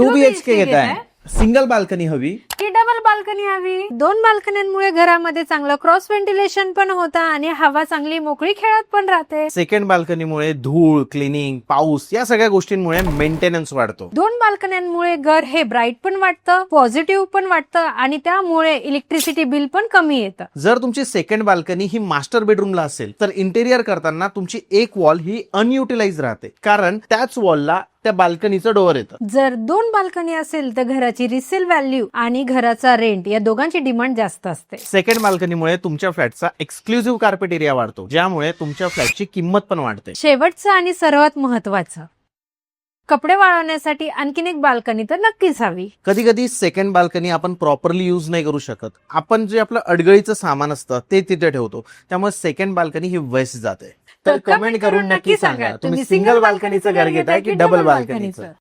2 BHK घेताय, single balcony हवी की डबल बाल्कनी हवी? 2 बाल्कन्यांमुळे घरामध्ये चांगलं क्रॉस व्हेंटिलेशन पण होतं आणि हवा चांगली मोकळी खेळत पण राहते. सेकंड बाल्कनीमुळे धूळ, क्लिनिंग, पाऊस या सगळ्या गोष्टींमुळे मेंटेनन्स वाढतो. 2 बाल्कन्यांमुळे घर हे ब्राईट पण वाटतं, पॉझिटिव्ह पण वाटतं आणि त्यामुळे इलेक्ट्रिसिटी बिल पण कमी येतं. जर तुमची सेकंड बाल्कनी ही मास्टर बेडरूमला असेल तर इंटेरियर करताना तुमची एक वॉल ही अनयुटिलाइज राहते, कारण त्याच वॉलला त्या बाल्कनीचं डोअर येतं. जर 2 बाल्कनी असेल तर घराची रिसेल व्हॅल्यू आणि घराचा रेंट या दोघांची डिमांड जास्त असते. सेकंड बाल्कनीमुळे तुमच्या फ्लॅटचा एक्सक्लुझिव्ह कार्पेट एरिया वाढतो, ज्यामुळे तुमच्या फ्लॅटची किंमत पण वाढते. शेवटचं आणि सर्वात महत्वाचं, कपडे वाळवण्यासाठी आणखीन एक बाल्कनी तर नक्कीच हवी. कधी कधी सेकंड बाल्कनी आपण प्रॉपरली यूज नाही करू शकत. आपण जे आपलं अडगळीचं सामान असतं ते तिथे ठेवतो, त्यामुळे सेकंड बाल्कनी ही वेस्ट जाते. तर कमेंट करून नक्की सांगा, तुम्ही सिंगल बाल्कनीचं घर घेताय की डबल बाल्कनीचं.